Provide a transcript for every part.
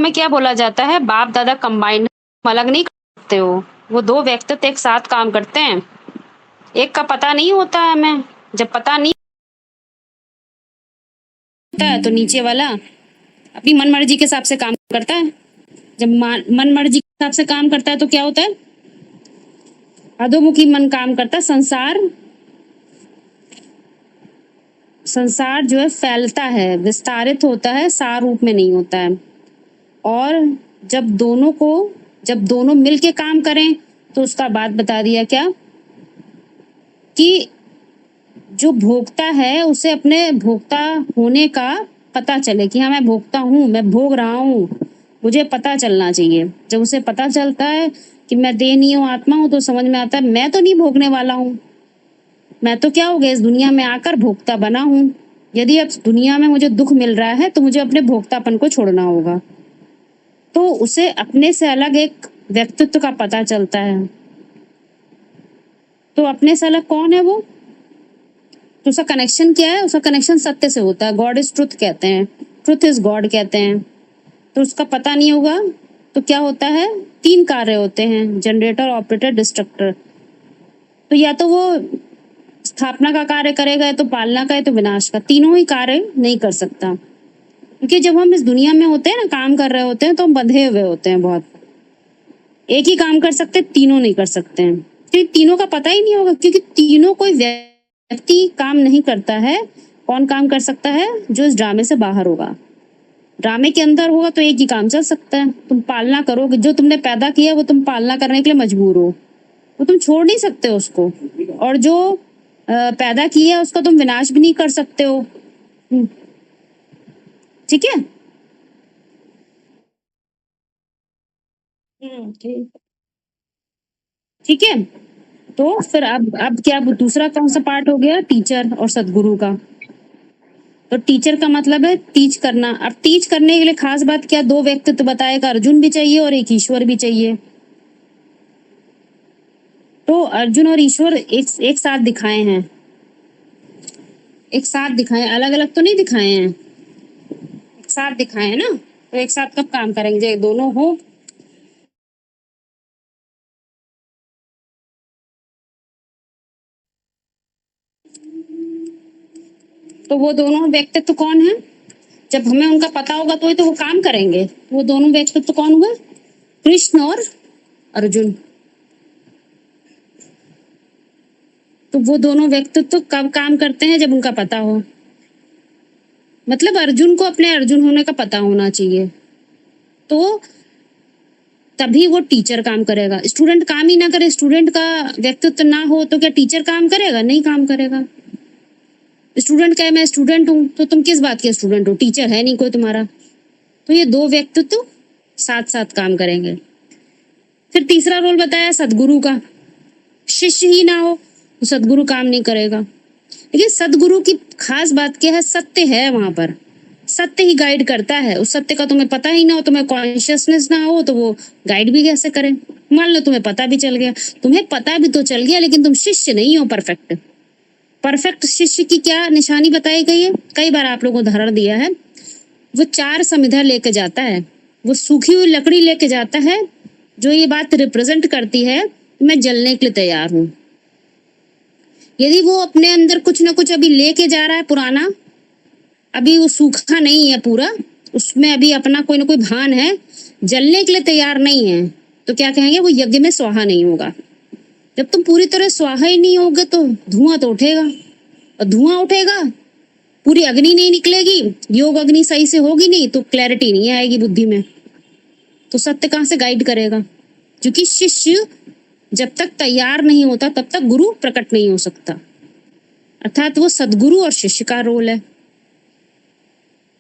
में क्या बोला जाता है, बाप दादा कंबाइंड अलग नहीं करते हो, वो दो व्यक्तित्व एक साथ काम करते हैं। एक का पता नहीं होता है हमें, जब पता नहीं होता है तो नीचे वाला अपनी मन मर्जी के हिसाब से काम करता है। जब मन मर्जी के हिसाब से काम करता है तो क्या होता है, अधोमुखी मन काम करता है। संसार जो है फैलता है, विस्तारित होता है, सार रूप में नहीं होता है। और जब दोनों मिलके काम करें तो उसका बात बता दिया क्या, कि जो भोगता है उसे अपने भोक्ता होने का पता चले कि हाँ मैं भोगता हूँ, मैं भोग रहा हूँ, मुझे पता चलना चाहिए। जब उसे पता चलता है कि मैं देह नहीं हूँ, आत्मा हूँ, तो समझ में आता है मैं तो नहीं भोगने वाला हूँ, मैं तो क्या हो गया, इस दुनिया में आकर भोक्ता बना हूँ। यदि अब दुनिया में मुझे दुख मिल रहा है तो मुझे अपने भोक्तापन को छोड़ना होगा। तो उसे अपने से अलग एक व्यक्तित्व का पता चलता है। तो अपने से अलग कौन है वो, तो उसका कनेक्शन क्या है, उसका कनेक्शन सत्य से होता है। गॉड इज ट्रुथ कहते हैं, ट्रुथ इज गॉड कहते हैं। तो उसका पता नहीं होगा तो क्या होता है, तीन कार्य होते हैं, जनरेटर, ऑपरेटर, डिस्ट्रक्टर। तो या तो वो स्थापना का कार्य करेगा, या तो पालना का, या तो विनाश का। तीनों ही कार्य नहीं कर सकता, क्योंकि जब हम इस दुनिया में होते हैं ना, काम कर रहे होते हैं, तो हम बंधे हुए होते हैं बहुत। एक ही काम कर सकते, तीनों नहीं कर सकते हैं, क्योंकि तीनों का पता ही नहीं होगा, क्योंकि तीनों कोई व्यक्ति काम नहीं करता है। कौन काम कर सकता है, जो इस ड्रामे से बाहर होगा। ड्रामे के अंदर होगा तो एक ही काम चल सकता है, तुम पालना करोगे, जो तुमने पैदा किया वो तुम पालना करने के लिए मजबूर हो, वो तुम छोड़ नहीं सकते उसको। और जो पैदा किया उसका तुम विनाश भी नहीं कर सकते हो। ठीक है। ठीक ठीक है। तो फिर अब क्या, दूसरा कौन सा पार्ट हो गया, टीचर और सदगुरु का। तो टीचर का मतलब है टीच करना। अब टीच करने के लिए खास बात क्या, दो व्यक्तित्व बताएगा, अर्जुन भी चाहिए और एक ईश्वर भी चाहिए। तो अर्जुन और ईश्वर एक साथ दिखाए हैं, एक साथ दिखाए, अलग अलग तो नहीं दिखाए हैं, एक साथ दिखाए हैं ना। तो एक साथ कब काम करेंगे, दोनों हो। तो वो दोनों व्यक्तित्व कौन है, जब हमें उनका पता होगा तो ही तो वो काम करेंगे। वो दोनों व्यक्तित्व कौन हुए, कृष्ण और अर्जुन। तो वो दोनों व्यक्तित्व कब काम करते हैं, जब उनका पता हो। मतलब अर्जुन को अपने अर्जुन होने का पता होना चाहिए, तो तभी वो टीचर काम करेगा। स्टूडेंट काम ही ना करे, स्टूडेंट का व्यक्तित्व ना हो तो क्या टीचर काम करेगा, नहीं काम करेगा। स्टूडेंट कहे मैं स्टूडेंट हूँ, तो तुम किस बात के स्टूडेंट हो, टीचर है नहीं कोई तुम्हारा। तो ये दो व्यक्तित्व साथ साथ काम करेंगे। फिर तीसरा रोल बताया सदगुरु का। शिष्य ही ना हो तो सदगुरु काम नहीं करेगा। लेकिन सदगुरु की खास बात क्या है, सत्य है वहां पर, सत्य ही गाइड करता है। उस सत्य का तुम्हें पता ही ना हो, तुम्हें कॉन्शियसनेस ना हो, तो वो गाइड भी कैसे करें। मान लो तुम्हें पता भी चल गया, तुम्हें पता भी तो चल गया, लेकिन तुम शिष्य नहीं हो परफेक्ट। परफेक्ट शिष्य की क्या निशानी बताई गई है, कई बार आप लोगों को उदाहरण दिया है। वो चार समिधा लेके जाता है, वो सूखी हुई लकड़ी लेके जाता है, जो ये बात रिप्रेजेंट करती है मैं जलने के लिए तैयार हूँ। यदि वो अपने अंदर कुछ ना कुछ अभी लेके जा रहा है पुराना, अभी वो सूखा नहीं है पूरा, उसमें अभी अपना कोई ना कोई भान है, जलने के लिए तैयार नहीं है, तो क्या कहेंगे, वो यज्ञ में स्वाहा नहीं होगा। जब तुम पूरी तरह स्वाहा ही नहीं होगे तो धुआं तो उठेगा, और धुआं उठेगा, पूरी अग्नि नहीं निकलेगी, योग अग्नि सही से होगी नहीं, तो क्लैरिटी नहीं आएगी बुद्धि में, तो सत्य कहाँ से गाइड करेगा। क्योंकि शिष्य जब तक तैयार नहीं होता तब तक गुरु प्रकट नहीं हो सकता। अर्थात वो सदगुरु और शिष्य का रोल है।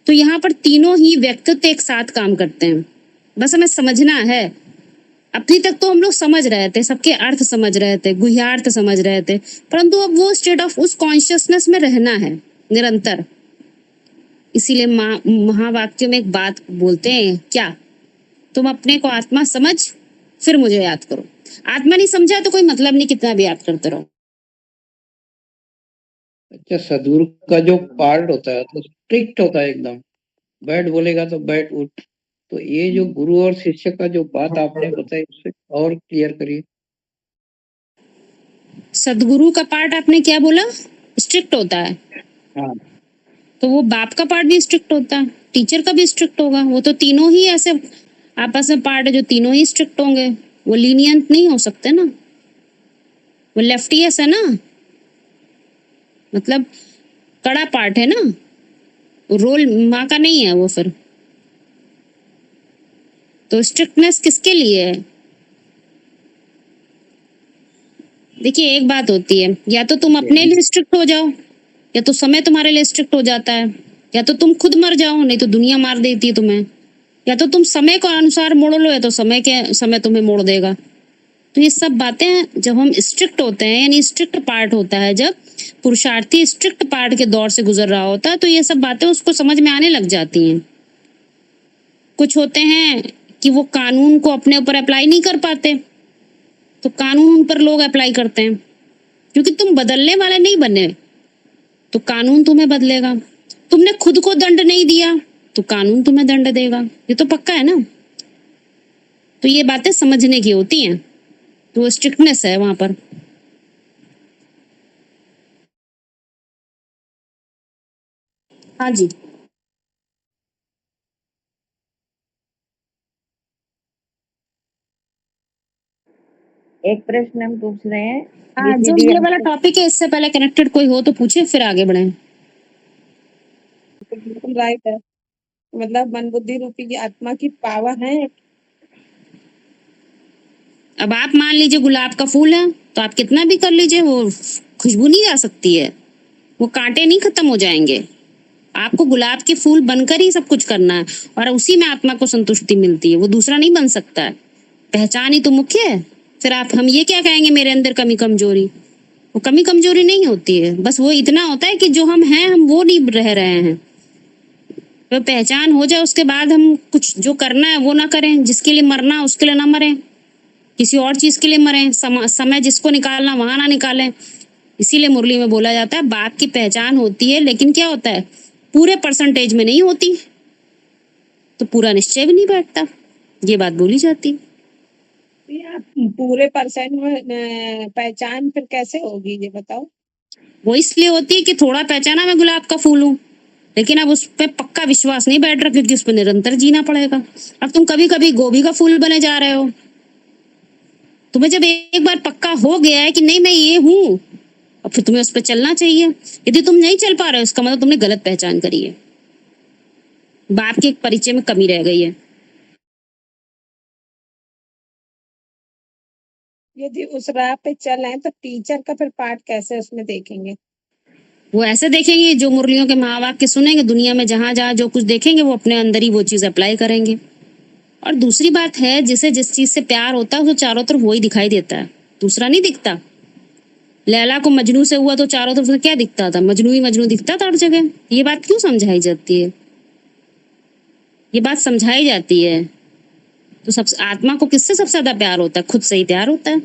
तो यहाँ पर तीनों ही व्यक्तित्व एक साथ काम करते हैं, बस हमें समझना है। अभी तक तो हम लोग समझ रहे थे, सबके अर्थ समझ रहे थे, गुह्यार्थ समझ रहे थे, परंतु अब वो स्टेट ऑफ उस कॉन्शियसनेस में रहना है निरंतर। इसीलिए महावाक्य में एक बात बोलते हैं, क्या, तुम अपने को आत्मा समझ फिर मुझे याद करो। आत्मा नहीं समझा तो कोई मतलब नहीं, कितना भी याद करते रहो। अच्छा, सदगुरु का जो पार्ट होता है तो स्ट्रिक्ट होता है एकदम, बैठ बोलेगा तो बैठ, उठ तो ये जो गुरु और शिष्य का जो बात आपने बताई उससे और क्लियर करिए। सदगुरु का पार्ट आपने क्या बोला? स्ट्रिक्ट होता है। हाँ तो वो बाप का पार्ट भी स्ट्रिक्ट होता है, टीचर का भी स्ट्रिक्ट होगा। वो तो तीनों ही ऐसे आपस में पार्ट है जो तीनों ही स्ट्रिक्ट होंगे। वो लीनियंट नहीं हो सकते ना, वो लेफ्टियस है ना, मतलब कड़ा पार्ट है ना, रोल माँ का नहीं है वो फिर। तो स्ट्रिक्टनेस किसके लिए है? देखिए एक बात होती है, या तो तुम अपने लिए स्ट्रिक्ट हो जाओ, या तो समय तुम्हारे लिए स्ट्रिक्ट हो जाता है, या तो तुम खुद मर जाओ, नहीं तो दुनिया मार देती है तुम्हें, या तो तुम समय को अनुसार मोड़ लो, या तो समय तुम्हें मोड़ देगा। तो ये सब बातें जब हम स्ट्रिक्ट होते हैं, यानी स्ट्रिक्ट पार्ट होता है, जब पुरुषार्थी स्ट्रिक्ट पार्ट के दौर से गुजर रहा होता है, तो ये सब बातें उसको समझ में आने लग जाती हैं। कुछ होते हैं कि वो कानून को अपने ऊपर अप्लाई नहीं कर पाते, तो कानून उन पर लोग अप्लाई करते हैं, क्योंकि तुम बदलने वाले नहीं बने, तो कानून तुम्हें बदलेगा। तुमने खुद को दंड नहीं दिया, तो कानून तुम्हें दंड देगा। ये तो पक्का है ना। तो ये बातें समझने की होती हैं, तो वो स्ट्रिक्टनेस है वहां पर। हाँ जी। एक प्रश्न हम पूछ रहे हैं। हाँ, जो बीसीडी ये वाला टॉपिक है, इससे पहले कनेक्टेड कोई हो तो पूछे, फिर आगे बढ़े। बिल्कुल राइट है, मतलब मन बुद्धि रूपी की आत्मा की पावर है। अब आप मान लीजिए गुलाब का फूल है, तो आप कितना भी कर लीजिए, वो खुशबू नहीं जा सकती है, वो कांटे नहीं खत्म हो जाएंगे। आपको गुलाब के फूल बनकर ही सब कुछ करना है, और उसी में आत्मा को संतुष्टि मिलती है, वो दूसरा नहीं बन सकता है। पहचान ही तो मुख्य है। फिर हम ये क्या कहेंगे मेरे अंदर कमी कमजोरी? वो कमी कमजोरी नहीं होती है, बस वो इतना होता है कि जो हम हैं, हम वो नहीं रह रहे हैं। तो पहचान हो जाए, उसके बाद हम कुछ जो करना है वो ना करें, जिसके लिए मरना उसके लिए ना मरें, किसी और चीज के लिए मरें, समय जिसको निकालना वहां ना निकालें। इसीलिए मुरली में बोला जाता है बाप की पहचान होती है, लेकिन क्या होता है, पूरे परसेंटेज में नहीं होती, तो पूरा निश्चय भी नहीं बैठता। ये बात बोली जाती। पूरे परसेंट में पहचान फिर कैसे होगी ये बताओ। वो इसलिए होती है कि थोड़ा पहचाना मैं गुलाब का फूल हूँ, लेकिन अब उस पर पक्का विश्वास नहीं बैठ रहा, क्योंकि उस पर निरंतर जीना पड़ेगा। अब तुम कभी कभी गोभी का फूल बने जा रहे हो, तुम्हें जब एक बार पक्का हो गया है कि नहीं मैं ये हूँ, अब फिर तुम्हें उस पर चलना चाहिए। यदि तुम नहीं चल पा रहे हो, इसका मतलब तुमने गलत पहचान करी है, बाप के एक परिचय में कमी रह गई है। यदि उस राह पे चले तो टीचर का फिर पार्ट कैसे उसमें देखेंगे? वो ऐसे देखेंगे, जो मुरलियों के महावाक्य सुनेंगे, दुनिया में जहां जहां जो कुछ देखेंगे, वो अपने अंदर ही वो चीज अप्लाई करेंगे। और दूसरी बात है, जिसे जिस चीज से प्यार होता है, वो चारों तरफ वही दिखाई देता है, दूसरा नहीं दिखता। लैला को मजनू से हुआ तो चारों तरफ से क्या दिखता था? मजनू ही मजनू दिखता था हर जगह। ये बात क्यों समझाई जाती है? ये बात समझाई जाती है। तो सब आत्मा को किससे सबसे ज्यादा प्यार होता है? खुद से ही प्यार होता है।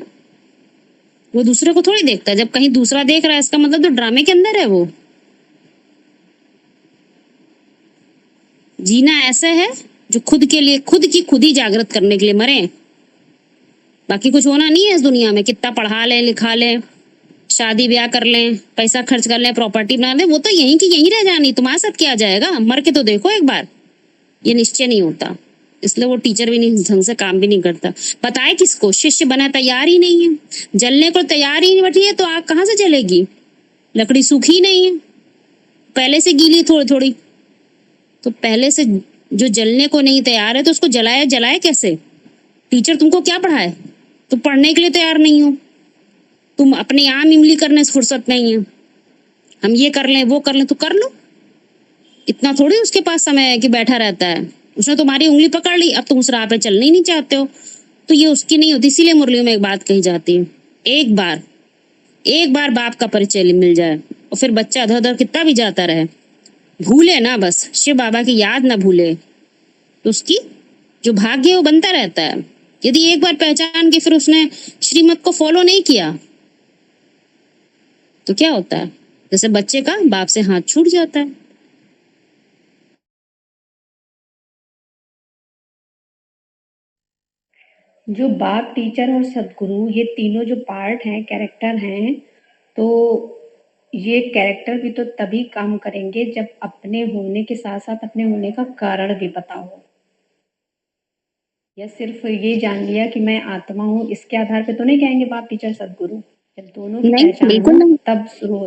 वो दूसरे को थोड़ी देखता है। जब कहीं दूसरा देख रहा है, इसका मतलब तो ड्रामे के अंदर है वो। जीना ऐसा है जो खुद के लिए, खुद की खुद ही जागृत करने के लिए मरे। बाकी कुछ होना नहीं है इस दुनिया में। कितना पढ़ा लें, लिखा लें, शादी ब्याह कर लें, पैसा खर्च कर लें, प्रॉपर्टी बना लें, वो तो यहीं की यहीं रह जानी। तुम्हारे साथ क्या जाएगा? मर के तो देखो एक बार। ये निश्चय नहीं होता, इसलिए वो टीचर भी नहीं ढंग से काम भी नहीं करता। बताए किसको? शिष्य बना तैयार ही नहीं है, जलने को तैयार ही नहीं बैठी है, तो आग कहाँ से जलेगी? लकड़ी सूखी नहीं है, पहले से गीली थोड़ी थोड़ी। तो पहले से जो जलने को नहीं तैयार है, तो उसको जलाया जलाए कैसे? टीचर तुमको क्या पढ़ाए? तुम पढ़ने के लिए तैयार नहीं हो। तुम अपने आम इमली करने से फुर्सत नहीं है, हम ये कर लें वो कर लें, तो कर लो। इतना थोड़ी उसके पास समय है कि बैठा रहता है। उसने तुम्हारी उंगली पकड़ ली, अब तुम उस राह पे चलना ही नहीं चाहते हो, तो ये उसकी नहीं होती। इसीलिए मुरलियों में एक बात कही जाती है, एक बार बाप का परिचय मिल जाए, और फिर बच्चा इधर उधर कितना भी जाता रहे, भूले ना, बस शिव बाबा की याद ना भूले, तो उसकी जो भाग्य है वो बनता रहता है। यदि एक बार पहचान के फिर उसने श्रीमत को फॉलो नहीं किया, तो क्या होता है? जैसे बच्चे का बाप से हाथ छूट जाता है। जो बाप, टीचर और सदगुरु, ये तीनों जो पार्ट हैं, कैरेक्टर हैं, तो ये कैरेक्टर भी तो तभी काम करेंगे जब अपने होने के साथ साथ अपने होने का कारण भी पता हो। या सिर्फ ये जान लिया कि मैं आत्मा हूँ, इसके आधार पे तो नहीं कहेंगे बाप, टीचर, सदगुरु। जब दोनों की नहीं, पहचान बिल्कुल हो नहीं। तब शुरू हो,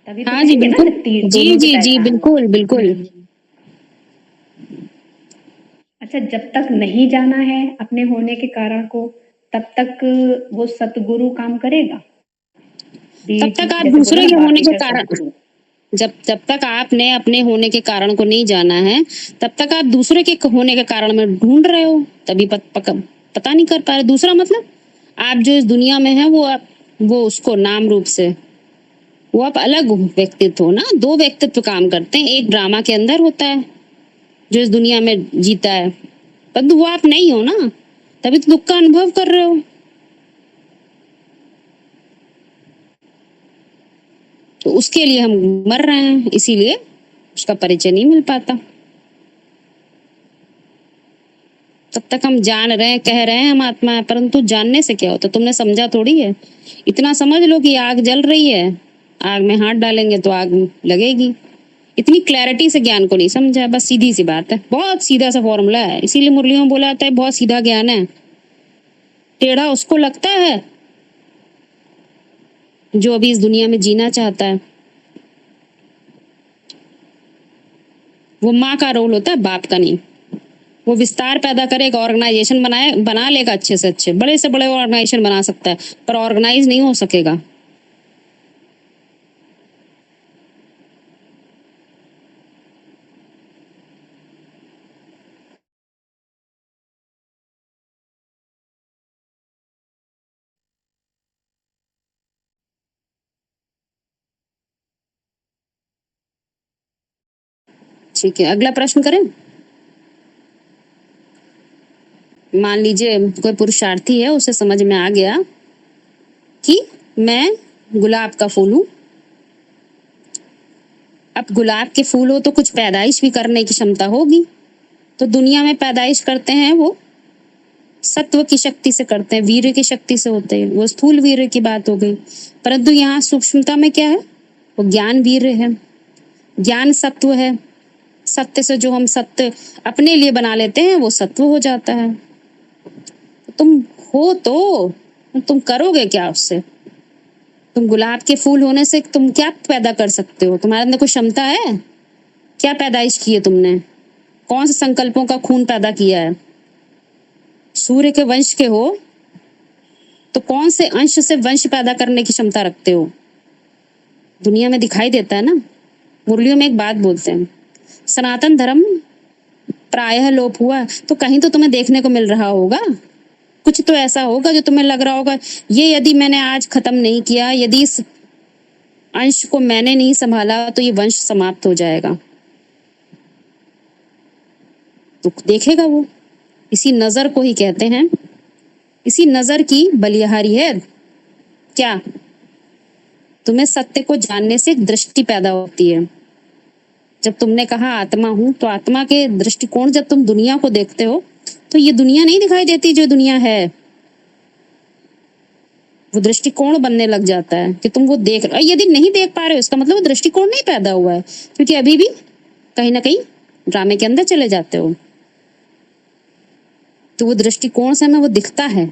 तभी तो हाँ जी, कहेंगे ना बिल्कुल। जब जी दोनों की जी जी, पहचान हो। बिल्कुल बिल्कुल। अच्छा, जब तक नहीं जाना है अपने होने के कारण को, तब तक वो सतगुरु काम करेगा। तब तक आप जैसे बोला दूसरे ना के बाप, होने के टीचर, कारण, सतगुरु। जब तक आपने अपने होने के कारण को नहीं जाना है, तब तक आप दूसरे के होने के कारण में ढूंढ रहे हो, तभी पता नहीं कर पा रहे। दूसरा मतलब आप जो इस दुनिया में है, वो उसको नाम रूप से, वो आप अलग व्यक्तित्व हो ना। दो व्यक्तित्व काम करते हैं, एक ड्रामा के अंदर होता है जो इस दुनिया में जीता है, पर वो आप नहीं हो ना, तभी तो दुख का अनुभव कर रहे हो। तो उसके लिए हम मर रहे हैं, इसीलिए उसका परिचय नहीं मिल पाता। तब तक हम जान रहे हैं, कह रहे हैं हम आत्मा है, परंतु जानने से क्या होता? तुमने समझा थोड़ी है। इतना समझ लो कि आग जल रही है, आग में हाथ डालेंगे तो आग लगेगी। इतनी क्लैरिटी से ज्ञान को नहीं समझा, बस सीधी सी बात है, बहुत सीधा सा फॉर्मूला है। इसीलिए मुरलियों में बोला जाता है बहुत सीधा ज्ञान है। टेढ़ा उसको लगता है जो अभी इस दुनिया में जीना चाहता है। वो माँ का रोल होता है, बाप का नहीं। वो विस्तार पैदा करेगा, ऑर्गेनाइजेशन बना लेगा, अच्छे से अच्छे बड़े से बड़े ऑर्गेनाइजेशन बना सकता है, पर ऑर्गेनाइज नहीं हो सकेगा। ठीक है, अगला प्रश्न करें। मान लीजिए कोई पुरुषार्थी है, उसे समझ में आ गया कि मैं गुलाब का फूल हूं। अब गुलाब के फूल हो तो कुछ पैदाइश भी करने की क्षमता होगी। तो दुनिया में पैदाइश करते हैं वो सत्व की शक्ति से करते हैं, वीर्य की शक्ति से होते हैं, वो स्थूल वीर्य की बात हो गई। परंतु यहाँ सूक्ष्मता में क्या है? वो ज्ञान वीर्य है, ज्ञान सत्व है। सत्य से जो हम सत्य अपने लिए बना लेते हैं वो सत्व हो जाता है। तुम हो तो तुम करोगे क्या उससे? तुम गुलाब के फूल होने से तुम क्या पैदा कर सकते हो? तुम्हारे अंदर कोई क्षमता है? क्या पैदाइश की है तुमने? कौन से संकल्पों का खून पैदा किया है? सूर्य के वंश के हो तो कौन से अंश से वंश पैदा करने की क्षमता रखते हो? दुनिया में दिखाई देता है ना। मुरलियों में एक बात बोलते हैं, सनातन धर्म प्रायः लोप हुआ, तो कहीं तो तुम्हें देखने को मिल रहा होगा, कुछ तो ऐसा होगा जो तुम्हें लग रहा होगा ये यदि मैंने आज खत्म नहीं किया, यदि इस अंश को मैंने नहीं संभाला तो ये वंश समाप्त हो जाएगा। तो देखेगा वो, इसी नजर को ही कहते हैं, इसी नजर की बलिहारी है क्या? तुम्हें सत्य को जानने से एक दृष्टि पैदा होती है। जब तुमने कहा आत्मा हूं, तो आत्मा के दृष्टिकोण, जब तुम दुनिया को देखते हो तो ये दुनिया नहीं दिखाई देती जो दुनिया है। वो दृष्टिकोण बनने लग जाता है कि तुम वो देख रहे हो। यदि नहीं देख पा रहे हो इसका मतलब वो दृष्टिकोण नहीं पैदा हुआ है, क्योंकि अभी भी कहीं ना कहीं ड्रामे के अंदर चले जाते हो। तो वो दृष्टिकोण से हमें वो दिखता है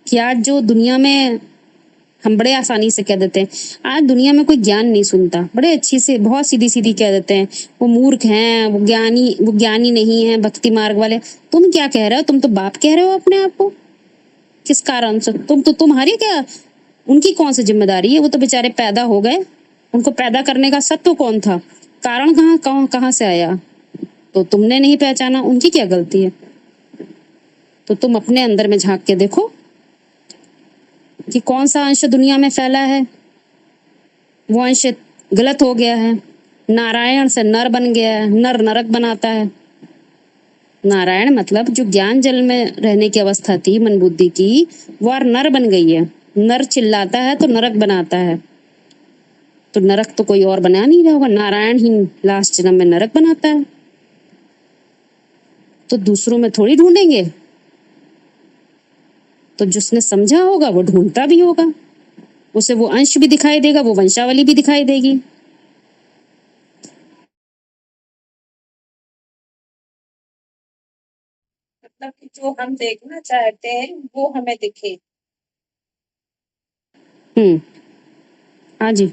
कि आज जो दुनिया में हम बड़े आसानी से कह देते हैं, आज दुनिया में कोई ज्ञान नहीं सुनता, बड़े अच्छी से बहुत सीधी सीधी कह देते हैं वो मूर्ख हैं, वो ज्ञानी नहीं है, भक्ति मार्ग वाले। तुम क्या कह रहे हो? तुम तो बाप कह रहे हो अपने आप को। किस कारण से? तुम्हारी क्या, उनकी कौन सी जिम्मेदारी है? वो तो बेचारे पैदा हो गए, उनको पैदा करने का सत्व कौन था? कारण कहाँ से आया? तो तुमने नहीं पहचाना, उनकी क्या गलती है? तो तुम अपने अंदर में झांक के देखो कि कौन सा अंश दुनिया में फैला है। वो अंश गलत हो गया है, नारायण से नर बन गया है, नर नरक बनाता है। नारायण मतलब जो ज्ञान जल में रहने की अवस्था थी मन बुद्धि की, वो नर बन गई है। नर चिल्लाता है तो नरक बनाता है, तो नरक तो कोई और बना नहीं रहा होगा, नारायण ही लास्ट जन्म में नरक बनाता है। तो दूसरों में थोड़ी ढूंढेंगे, तो जिसने समझा होगा वो ढूंढता भी होगा, उसे वो अंश भी दिखाई देगा, वो वंशावली भी दिखाई देगी। मतलब कि जो हम देखना चाहते हैं वो हमें दिखे। हाँ जी।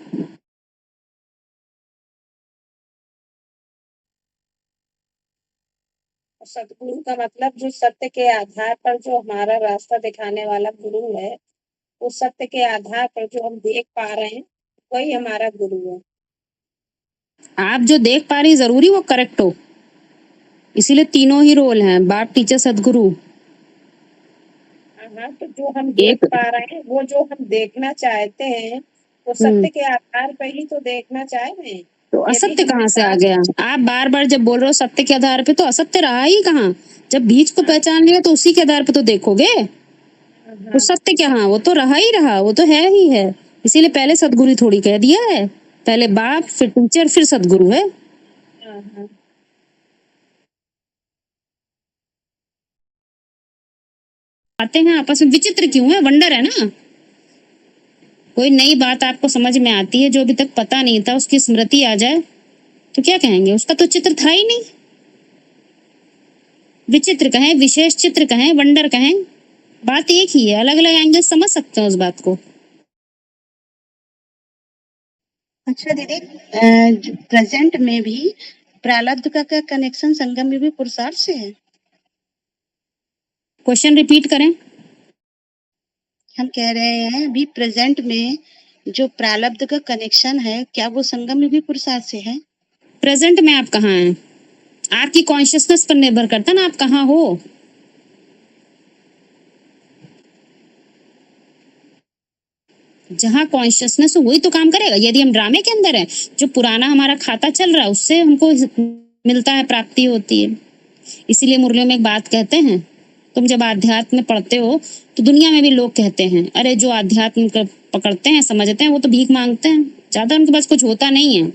सतगुरु का मतलब जो सत्य के आधार पर जो हमारा रास्ता दिखाने वाला गुरु है, उस सत्य के आधार पर जो हम देख पा रहे हैं वही हमारा गुरु है। आप जो देख पा रही जरूरी वो करेक्ट हो, इसीलिए तीनों ही रोल हैं, बाप, टीचर, सदगुरु। हाँ, तो जो हम देख एक पा रहे हैं वो जो हम देखना चाहते हैं वो हम्म सत्य के आधार पर ही तो देखना चाह रहे हैं। तो यदि असत्य हमारे कहाँ से आ पास गया? आप बार बार जब बोल रहे हो सत्य के आधार पे, तो असत्य रहा ही कहाँ? जब बीज को पहचान लिया तो उसी के आधार पे तो देखोगे। वो हाँ, सत्य क्या, हाँ वो तो रहा ही रहा, वो तो है ही है। इसीलिए पहले सदगुरु थोड़ी कह दिया है, पहले बाप, फिर टीचर, फिर सदगुरु है। हाँ, हाँ, आते हैं आपस में, विचित्र क्यों है? वंडर है ना। कोई नई बात आपको समझ में आती है, जो अभी तक पता नहीं था, उसकी स्मृति आ जाए तो क्या कहेंगे? उसका तो चित्र था ही नहीं। विचित्र कहें, विशेष चित्र कहें, वंडर कहें, बात एक ही है, अलग अलग एंगल समझ सकते हैं उस बात को। अच्छा दीदी, प्रेजेंट में भी प्रारब्ध का कनेक्शन संगम में भी पुरुषार्थ से है? क्वेश्चन रिपीट करें। हम कह रहे हैं अभी प्रेजेंट में जो प्रारब्ध का कनेक्शन है, क्या वो संगम में भी पुरुषार्थ से है? प्रेजेंट में आप कहाँ हैं? आपकी कॉन्शियसनेस पर निर्भर करता है ना, आप कहाँ हो। जहाँ कॉन्शियसनेस हो वही तो काम करेगा। यदि हम ड्रामे के अंदर है, जो पुराना हमारा खाता चल रहा है उससे हमको मिलता है, प्राप्ति होती है। इसीलिए मुरलियों में एक बात कहते हैं, तुम जब आध्यात्म में पढ़ते हो तो दुनिया में भी लोग कहते हैं, अरे जो आध्यात्म को पकड़ते हैं, समझते हैं, वो तो भीख मांगते हैं, ज्यादा उनके पास कुछ होता नहीं है,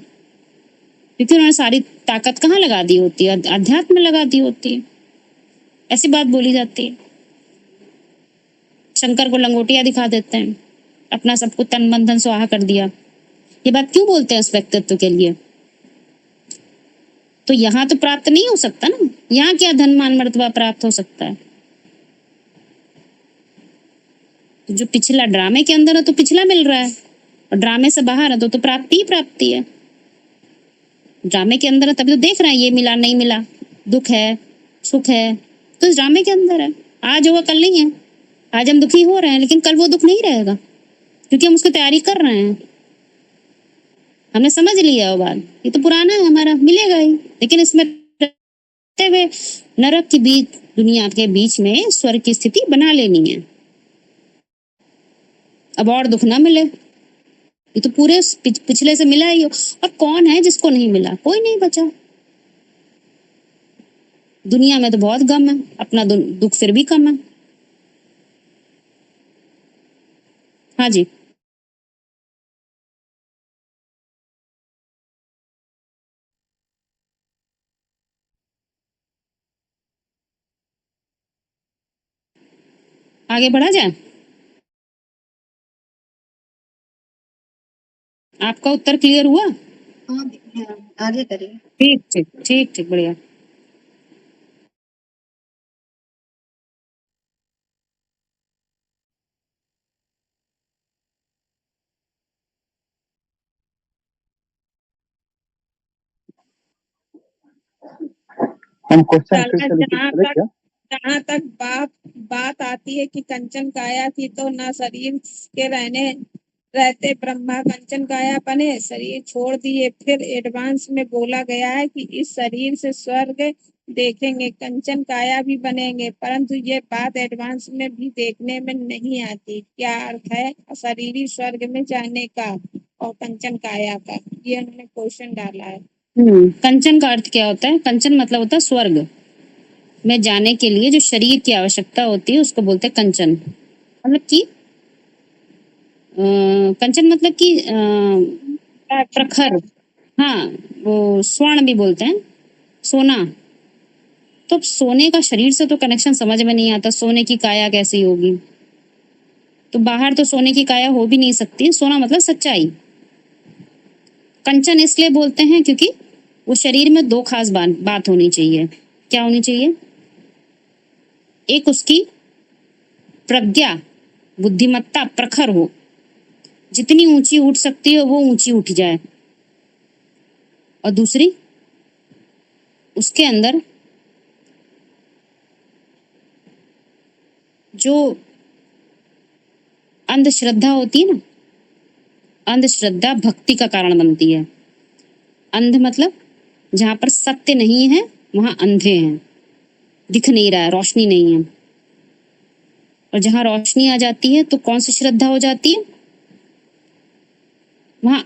क्योंकि उन्होंने सारी ताकत कहाँ लगा दी होती है? अध्यात्म में लगा दी होती है। ऐसी बात बोली जाती है। शंकर को लंगोटिया दिखा देते हैं, अपना सब कुछ तन मन धन स्वाहा कर दिया। ये बात क्यों बोलते हैं? उस व्यक्तित्व के लिए। तो यहाँ तो प्राप्त नहीं हो सकता ना, यहाँ क्या धन मान मर्तबा प्राप्त हो सकता है? तो जो पिछला ड्रामे के अंदर है तो पिछला मिल रहा है, और ड्रामे से बाहर है तो प्राप्ति ही प्राप्ति है। ड्रामे के अंदर है तभी तो देख रहे हैं, ये मिला नहीं मिला, दुख है सुख है, तो इस ड्रामे के अंदर है। आज होगा कल नहीं है, आज हम दुखी हो रहे हैं लेकिन कल वो दुख नहीं रहेगा, क्योंकि हम उसकी तैयारी कर रहे हैं। हमने समझ लिया वो बात, ये तो पुराना है हमारा, मिलेगा ही, लेकिन इसमें रहते हुए नरक के बीच, दुनिया के बीच में स्वर्ग की स्थिति बना लेनी है, अब और दुख ना मिले। ये तो पूरे पिछले से मिला ही हो, और कौन है जिसको नहीं मिला? कोई नहीं बचा। दुनिया में तो बहुत गम है, अपना दुख फिर भी कम है। हाँ जी। आगे बढ़ा जाए। आपका उत्तर क्लियर हुआ? हाँ, आगे करिए। ठीक ठीक ठीक ठीक, बढ़िया। हम क्वेश्चन फिर साला से रिपीट जहाँ करें तक क्या? जहाँ तक बात आती है कि कंचन काया की, तो ना शरीर के रहते ब्रह्मा कंचन काया बने, शरीर छोड़ दिए। फिर एडवांस में बोला गया है कि इस शरीर से स्वर्ग देखेंगे, कंचन काया भी बनेंगे, परंतु ये बात एडवांस में भी देखने में नहीं आती। क्या अर्थ है शरीरी स्वर्ग में जाने का और कंचन काया का? ये उन्होंने क्वेश्चन डाला है। कंचन का अर्थ क्या होता है? कंचन मतलब होता है स्वर्ग में जाने के लिए जो शरीर की आवश्यकता होती है उसको बोलते हैं कंचन। मतलब कि कंचन मतलब कि प्रखर, हाँ, वो स्वर्ण भी बोलते हैं, सोना। तो अब सोने का शरीर से तो कनेक्शन समझ में नहीं आता, सोने की काया कैसी होगी? तो बाहर तो सोने की काया हो भी नहीं सकती। सोना मतलब सच्चाई। कंचन इसलिए बोलते हैं क्योंकि वो शरीर में दो खास बात होनी चाहिए। क्या होनी चाहिए? एक उसकी प्रज्ञा, बुद्धिमत्ता प्रखर हो, जितनी ऊंची उठ सकती हो वो ऊंची उठ जाए। और दूसरी, उसके अंदर जो अंधश्रद्धा होती है ना, अंधश्रद्धा भक्ति का कारण बनती है। अंध मतलब जहां पर सत्य नहीं है वहां अंधे हैं, दिख नहीं रहा है, रोशनी नहीं है। और जहां रोशनी आ जाती है तो कौन सी श्रद्धा हो जाती है? वहां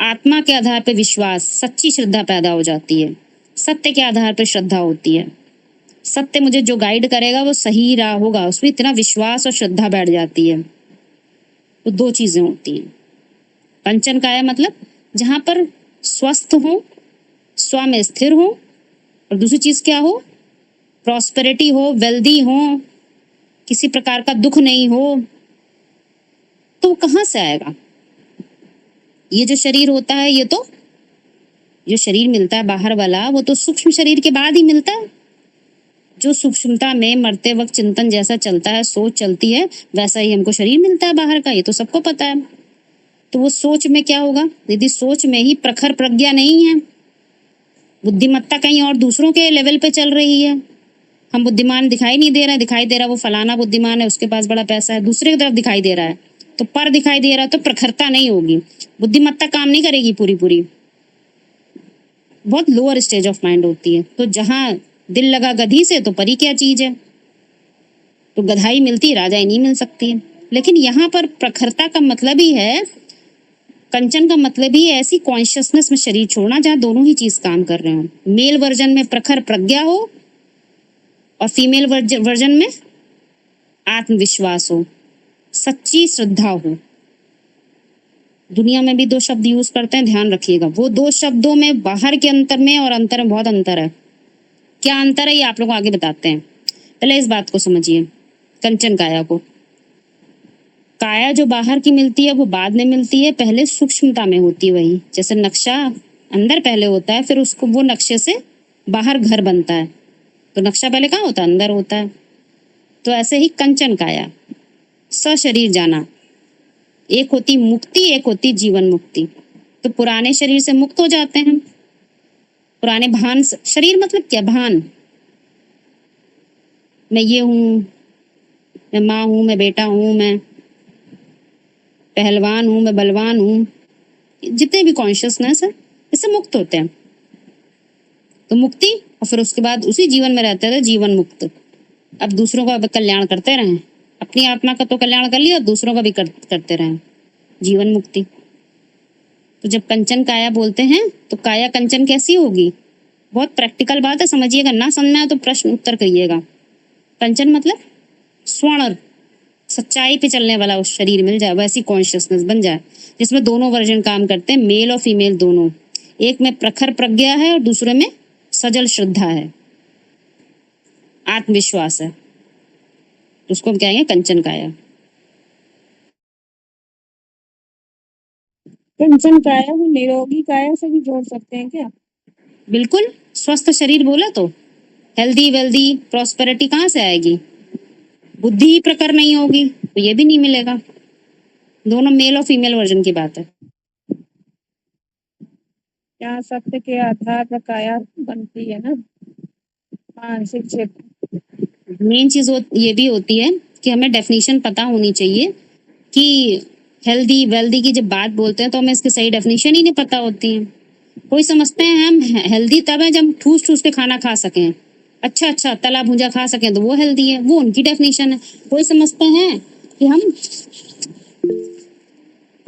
आत्मा के आधार पर विश्वास, सच्ची श्रद्धा पैदा हो जाती है। सत्य के आधार पर श्रद्धा होती है। सत्य मुझे जो गाइड करेगा वो सही राह होगा, उसमें इतना विश्वास और श्रद्धा बैठ जाती है। तो दो चीजें होती हैं। कंचन काया मतलब जहां पर स्वस्थ हो, स्व में स्थिर हो, और दूसरी चीज क्या हो? प्रॉस्पेरिटी हो, वेल्दी हो, किसी प्रकार का दुख नहीं हो। तो वो कहाँ से आएगा? ये जो शरीर होता है, ये तो जो शरीर मिलता है बाहर वाला, वो तो सूक्ष्म शरीर के बाद ही मिलता है। जो सूक्ष्मता में मरते वक्त चिंतन जैसा चलता है, सोच चलती है, वैसा ही हमको शरीर मिलता है बाहर का, ये तो सबको पता है। तो वो सोच में क्या होगा? यदि सोच में ही प्रखर प्रज्ञा नहीं है, बुद्धिमत्ता कहीं और दूसरों के लेवल पे चल रही है, हम बुद्धिमान दिखाई नहीं दे रहा है, दिखाई दे रहा वो फलाना बुद्धिमान है, उसके पास बड़ा पैसा है, दूसरे की तरफ दिखाई दे रहा है, तो पर दिखाई दे रहा है, तो प्रखरता नहीं होगी, बुद्धिमत्ता काम नहीं करेगी पूरी। बहुत लोअर स्टेज ऑफ माइंड होती है। तो जहां दिल लगा गधी से, तो परी क्या चीज है? तो गधाई मिलती, राजाई नहीं मिल सकती है। लेकिन यहाँ पर प्रखरता का मतलब ही है, कंचन का मतलब ही है ऐसी कॉन्शियसनेस में शरीर छोड़ना जहाँ दोनों ही चीज काम कर रहे हो। मेल वर्जन में प्रखर प्रज्ञा हो और फीमेल वर्जन में आत्मविश्वास हो, सच्ची श्रद्धा हो। दुनिया में भी दो शब्द यूज करते हैं, ध्यान रखिएगा। वो दो शब्दों में बाहर के अंतर में और अंतर में बहुत अंतर है। क्या अंतर है ये आप लोग को आगे बताते हैं। पहले इस बात को समझिए, कंचन काया को। काया जो बाहर की मिलती है वो बाद में मिलती है, पहले सूक्ष्मता में होती है। वही जैसे नक्शा अंदर पहले होता है, फिर उसको वो नक्शे से बाहर घर बनता है। तो नक्शा पहले कहाँ होता है? अंदर होता है। तो ऐसे ही कंचन काया, सशरीर जाना। एक होती मुक्ति, एक होती जीवन मुक्ति। तो पुराने शरीर से मुक्त हो जाते हैं। पुराने भान, शरीर मतलब क्या? भान। मैं ये हूँ, मैं माँ हूँ, मैं बेटा हूँ, मैं पहलवान हूँ, मैं बलवान हूँ, जितने भी कॉन्शियसनेस है, इससे मुक्त होते हैं। तो मुक्ति, और फिर उसके बाद उसी जीवन में रहते थे, जीवन मुक्त। अब दूसरों का कल्याण करते रहें, अपनी आत्मा का तो कल्याण कर लिया, दूसरों का भी करते रहें, जीवन मुक्ति। तो जब कंचन काया बोलते हैं तो काया कंचन कैसी होगी? बहुत प्रैक्टिकल बात है, समझिएगा। ना समझ में आए तो प्रश्न उत्तर करिएगा। कंचन मतलब स्वर्ण, सच्चाई पे चलने वाला उस शरीर मिल जाए, वैसी कॉन्शियसनेस बन जाए जिसमें दोनों वर्जन काम करते हैं, मेल और फीमेल दोनों। एक में प्रखर प्रज्ञा है और दूसरे में सजल श्रद्धा है, आत्मविश्वास है। तो उसको हम कहेंगे कंचन काया। कंचन काया को निरोगी काया से भी जोड़ सकते हैं क्या? बिल्कुल। स्वस्थ शरीर बोला तो हेल्दी वेल्दी प्रॉस्पेरिटी कहाँ से आएगी? बुद्धि ही प्रखर नहीं होगी तो ये भी नहीं मिलेगा। दोनों मेल और फीमेल वर्जन की बात है। यहाँ सत्य के आधार पर काया बनती है ना, मानसिक क्षेत्र। मेन चीज ये भी होती है कि हमें डेफिनेशन पता होनी चाहिए कि हेल्दी वेल्दी की जब बात बोलते हैं तो हमें इसकी सही डेफिनेशन ही नहीं पता होती है। कोई समझते हैं हम हेल्दी तब है जब ठूस ठूस के खाना खा सकें, अच्छा तला भुजा खा सकें, तो वो हेल्दी है, वो उनकी डेफिनेशन है। कोई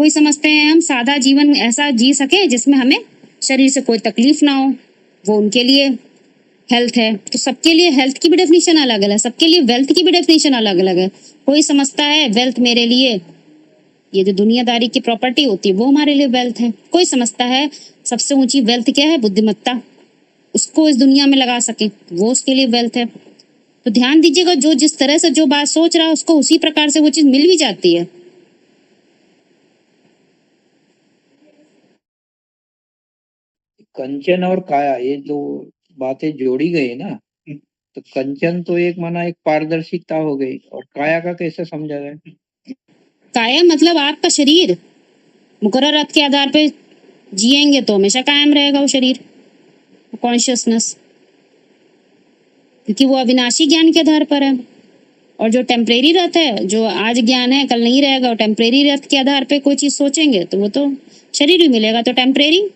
समझते हैं हम सादा जीवन ऐसा जी सके जिसमें हमें शरीर से कोई तकलीफ ना हो, वो उनके लिए हेल्थ है। तो सबके लिए हेल्थ की भी डेफिनेशन अलग अलग है, सबके लिए वेल्थ की भी डेफिनेशन अलग अलग है। कोई समझता है वेल्थ मेरे लिए ये जो दुनियादारी की प्रॉपर्टी होती है वो हमारे लिए वेल्थ है। कोई समझता है सबसे ऊंची वेल्थ क्या है? बुद्धिमत्ता, उसको इस दुनिया में लगा सके, वो उसके लिए वेल्थ है। तो ध्यान दीजिएगा, जो जिस तरह से जो बात सोच रहा है उसको उसी प्रकार से वो चीज मिल भी जाती है। कंचन और काया ये जो बातें जोड़ी गई ना, तो कंचन तो एक माना एक पारदर्शिता हो गई, और काया का कैसे समझा जाए? काया मतलब आपका शरीर, मुकर्रर अर्थ के आधार पे जिएंगे तो हमेशा कायम रहेगा वो शरीर, कॉन्शियसनेस, क्योंकि वो अविनाशी ज्ञान के आधार पर है। और जो टेम्परेरी रथ है, जो आज ज्ञान है कल नहीं रहेगा, और टेम्परेरी रथ के आधार पे कोई चीज सोचेंगे तो वो तो शरीर भी मिलेगा, तो टेम्परेरी।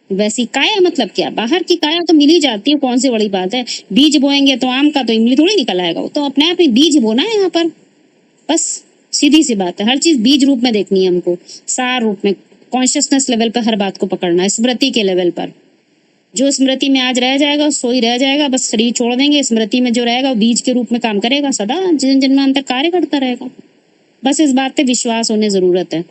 वैसी काया मतलब क्या, बाहर की काया तो मिल ही जाती है, कौन सी बड़ी बात है। बीज बोएंगे तो आम का तो इमली थोड़ी निकल आएगा, वो तो अपने आप ही बीज बोना है यहाँ पर, बस सीधी सी बात है। हर चीज बीज रूप में देखनी है हमको, सार रूप में, कॉन्शियसनेस लेवल पर हर बात को पकड़ना है, स्मृति के लेवल पर। जो स्मृति में आज रह जाएगा सो ही रह जाएगा, बस शरीर छोड़ देंगे, स्मृति में जो रहेगा वो बीज के रूप में काम करेगा, सदा जन्म जन्मांतर कार्य करता रहेगा। बस इस बात पे विश्वास होने जरूरत है।